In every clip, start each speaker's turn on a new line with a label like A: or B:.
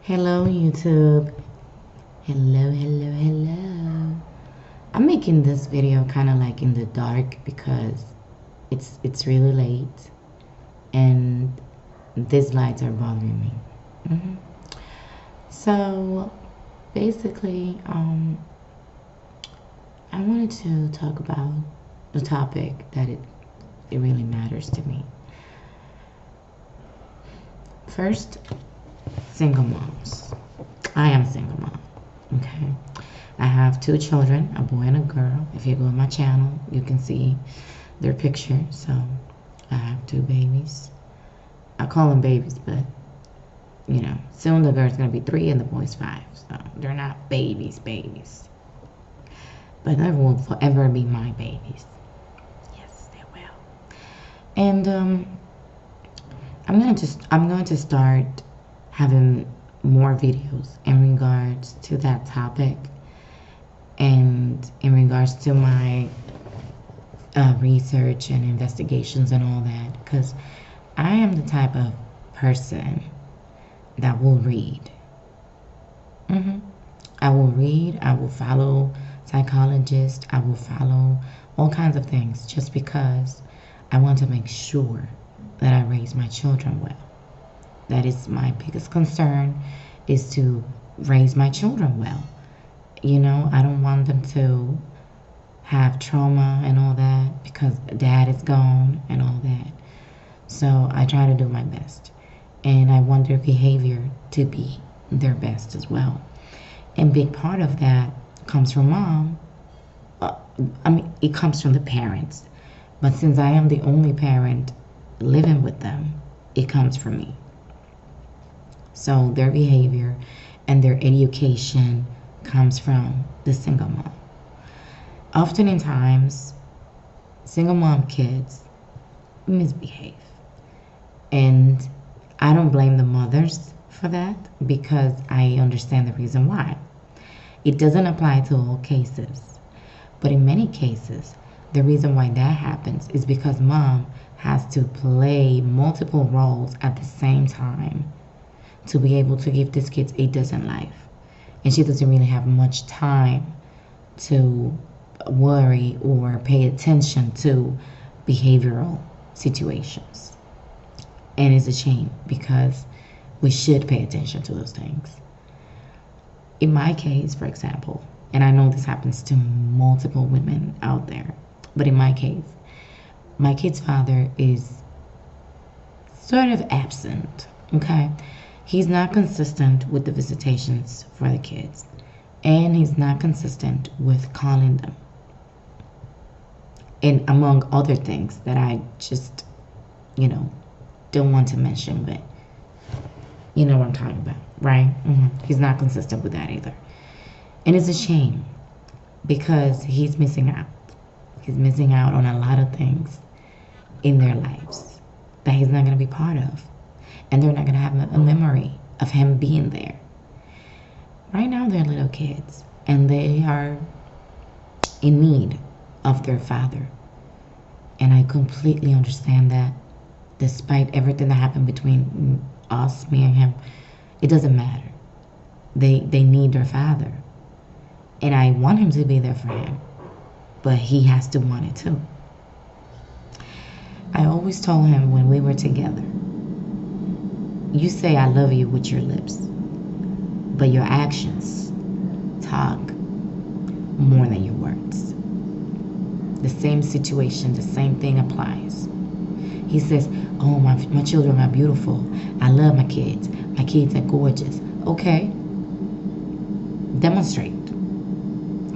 A: Hello, YouTube. Hello, hello, hello. I'm making this video kind of like in the dark because it's really late and these lights are bothering me. So basically, I wanted to talk about a topic that it really matters to me. First, single moms. I am a single mom. Okay. I have two children, a boy and a girl. If you go on my channel, you can see their picture. So I have two babies. I call them babies, but soon the girl's gonna be 3 and the boy's 5. So they're not babies, but they will forever be my babies. Yes, they will. And I'm going to start having more videos in regards to that topic and in regards to my research and investigations and all that, because I am the type of person that will read. I will read, I will follow psychologists, I will follow all kinds of things just because I want to make sure that I raise my children well. That is my biggest concern, is to raise my children well. I don't want them to have trauma and all that because dad is gone and all that. So I try to do my best. And I want their behavior to be their best as well. And big part of that comes from mom. It comes from the parents. But since I am the only parent living with them, it comes from me. So their behavior and their education comes from the single mom. Oftentimes, single mom kids misbehave. And I don't blame the mothers for that because I understand the reason why. It doesn't apply to all cases. But in many cases, the reason why that happens is because mom has to play multiple roles at the same time to be able to give these kids a decent life. And she doesn't really have much time to worry or pay attention to behavioral situations. And it's a shame because we should pay attention to those things. In my case, for example, and I know this happens to multiple women out there, but in my case, my kid's father is sort of absent, okay? He's not consistent with the visitations for the kids, and he's not consistent with calling them. And among other things that I just, don't want to mention, but you know what I'm talking about, right? He's not consistent with that either. And it's a shame because he's missing out. He's missing out on a lot of things in their lives that he's not going to be part of. And they're not going to have a memory of him being there. Right now, they're little kids, and they are in need of their father. And I completely understand that. Despite everything that happened between us, me and him, it doesn't matter. They need their father. And I want him to be there for him. But he has to want it too. I always told him when we were together, you say I love you with your lips, but your actions talk more than your words. The same situation, the same thing applies. He says, oh, my children are beautiful. I love my kids. My kids are gorgeous. Okay. Demonstrate.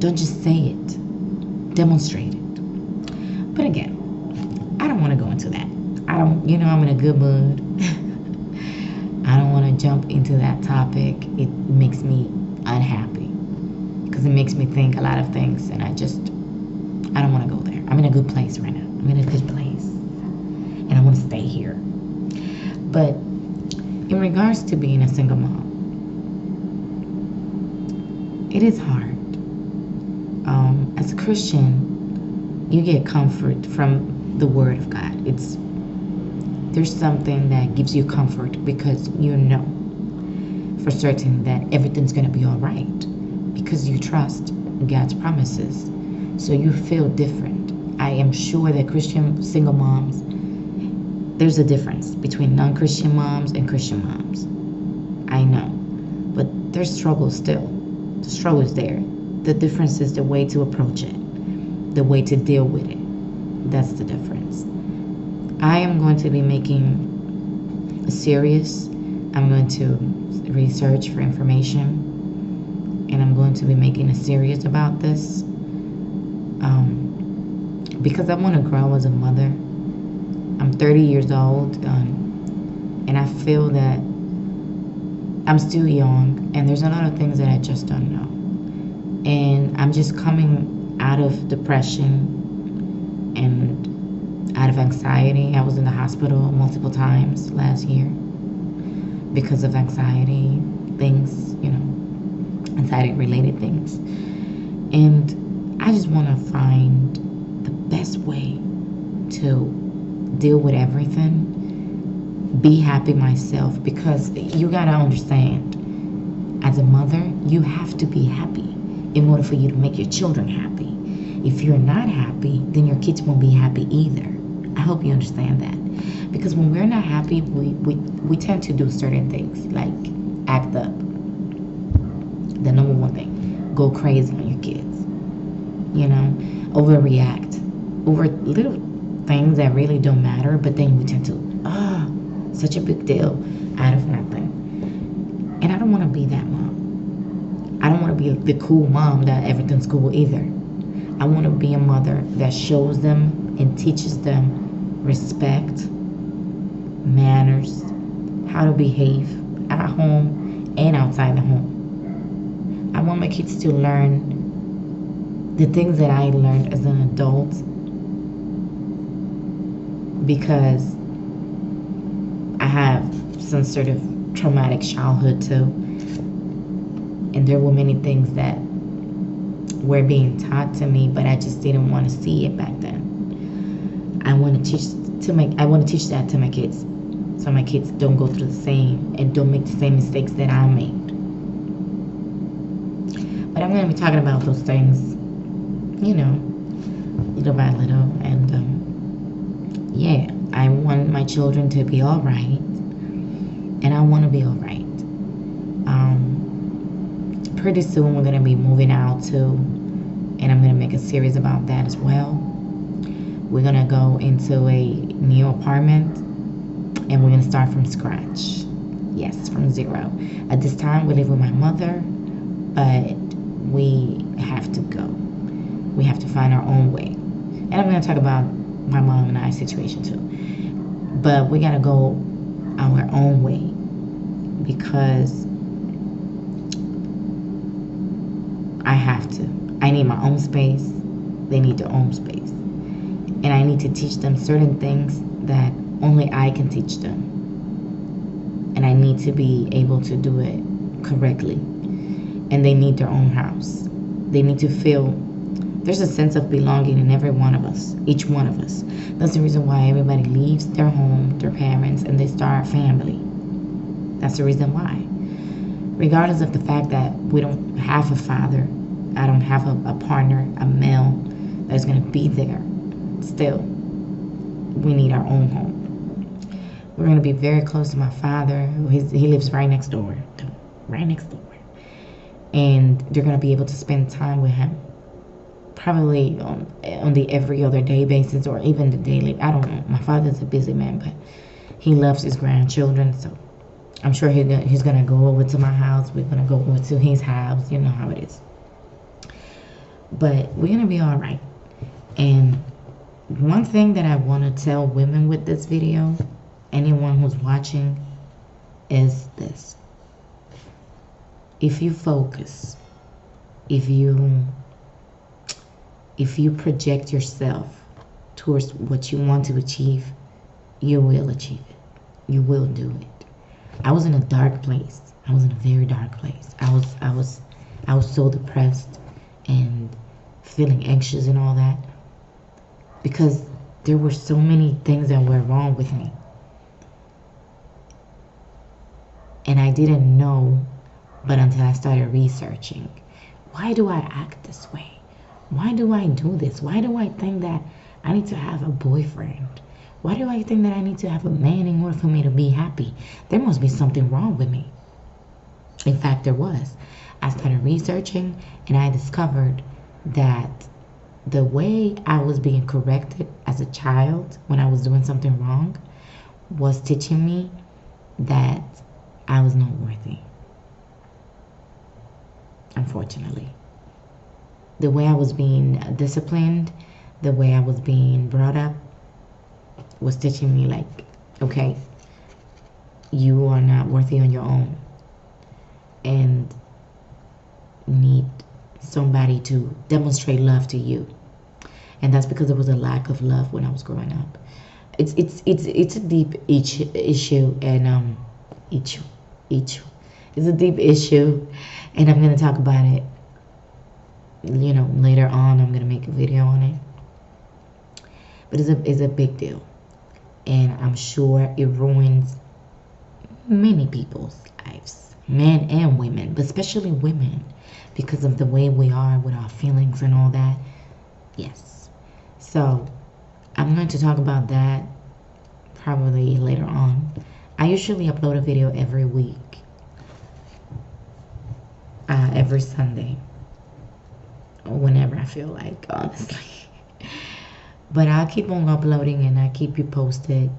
A: Don't just say it. Demonstrate it. But again, I don't want to go into that. I'm in a good mood. I don't want to jump into that topic. It makes me unhappy because it makes me think a lot of things, and I don't want to go there. I'm in a good place right now. I'm in a good place, and I want to stay here. But in regards to being a single mom, it is hard. As a Christian, you get comfort from the Word of God. There's something that gives you comfort because for certain that everything's going to be all right because you trust God's promises. So you feel different. I am sure that Christian single moms, there's a difference between non-Christian moms and Christian moms. I know. But there's struggle still. The struggle is there. The difference is the way to approach it, the way to deal with it. That's the difference. I am going to be making a series. I'm going to research for information, and I'm going to be making a series about this because I want to grow as a mother. I'm 30 years old, and I feel that I'm still young, and there's a lot of things that I just don't know. And I'm just coming out of depression and out of anxiety. I was in the hospital multiple times last year because of anxiety things, anxiety related things. And I just want to find the best way to deal with everything, be happy myself, because you got to understand, as a mother, you have to be happy in order for you to make your children happy. If you're not happy, then your kids won't be happy either. I hope you understand that. Because when we're not happy, we tend to do certain things, like act up. The number one thing, go crazy on your kids. Overreact over little things that really don't matter, but then we tend to, such a big deal out of nothing. And I don't want to be that mom. I don't want to be the cool mom that everything's cool either. I want to be a mother that shows them and teaches them respect, manners, how to behave at home and outside the home. I want my kids to learn the things that I learned as an adult, because I have some sort of traumatic childhood too. And there were many things that were being taught to me, but I just didn't want to see it back then. I want to teach that to my kids, so my kids don't go through the same and don't make the same mistakes that I made. But I'm going to be talking about those things, little by little. And I want my children to be all right, and I want to be all right. Pretty soon we're going to be moving out too, and I'm going to make a series about that as well. We're going to go into a new apartment, and we're going to start from scratch. Yes, from zero. At this time we live with my mother, but we have to go. We have to find our own way. And I'm going to talk about my mom and I situation too. But we got to go our own way, because I have to. I need my own space. They need their own space. And I need to teach them certain things that only I can teach them. And I need to be able to do it correctly. And they need their own house. They need to feel there's a sense of belonging in every one of us, each one of us. That's the reason why everybody leaves their home, their parents, and they start a family. That's the reason why. Regardless of the fact that we don't have a father, I don't have a partner, a male that's going to be there, still, we need our own home. We're going to be very close to my father. He lives right next door. And they're going to be able to spend time with him. Probably on the every other day basis, or even the daily. I don't know. My father's a busy man, but he loves his grandchildren, so I'm sure he's gonna go over to my house. We're gonna go over to his house. You know how it is. But we're gonna be all right. And one thing that I want to tell women with this video, anyone who's watching, is this: if you focus, if you project yourself towards what you want to achieve, you will achieve it. You will do it. I was in a dark place. I was in a very dark place. I was so depressed and feeling anxious and all that, because there were so many things that were wrong with me. And I didn't know But until I started researching, why do I act this way? Why do I do this? Why do I think that I need to have a boyfriend? Why do I think that I need to have a man in order for me to be happy? There must be something wrong with me. In fact, there was. I started researching and I discovered that the way I was being corrected as a child when I was doing something wrong was teaching me that I was not worthy. Unfortunately, the way I was being disciplined, the way I was being brought up, was teaching me, like, okay, you are not worthy on your own and need somebody to demonstrate love to you. And that's because there was a lack of love when I was growing up. It's a deep issue, and issue issue it's a deep issue, and I'm gonna talk about it, later on. I'm gonna make a video on it, but it's a big deal, and I'm sure it ruins many people's lives, men and women, but especially women, because of the way we are with our feelings and all that. Yes. So I'm going to talk about that probably later on. I usually upload a video every week, every Sunday, whenever I feel like, honestly. But I'll keep on uploading and I keep you posted.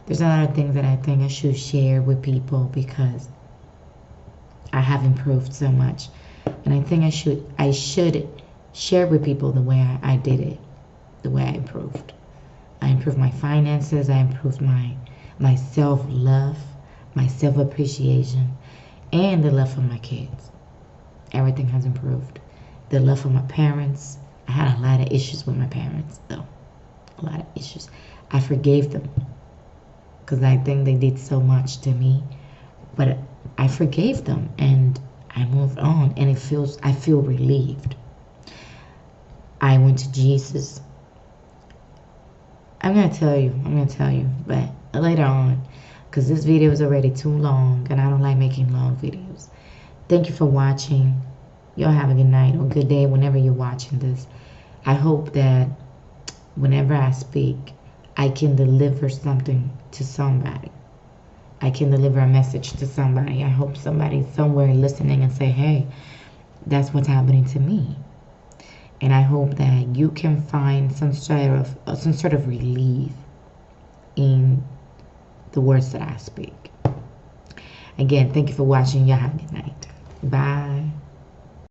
A: There's a lot of things that I think I should share with people because I have improved so much, and I think I should share with people the way I did it, the way I improved. I improved my finances. I improved my self-love, my self-appreciation, and the love for my kids. Everything has improved. The love for my parents. I had a lot of issues with my parents, though. A lot of issues. I forgave them because I think they did so much to me, but I forgave them and I moved on, and I feel relieved. I went to Jesus. I'm gonna tell you, but later on, because this video is already too long and I don't like making long videos. Thank you for watching. Y'all have a good night or good day whenever you're watching this. I hope that whenever I speak, I can deliver something to somebody. I can deliver a message to somebody. I hope somebody somewhere listening and say, hey, that's what's happening to me. And I hope that you can find some sort of relief in the words that I speak. Again, thank you for watching. Y'all have a good night. Bye.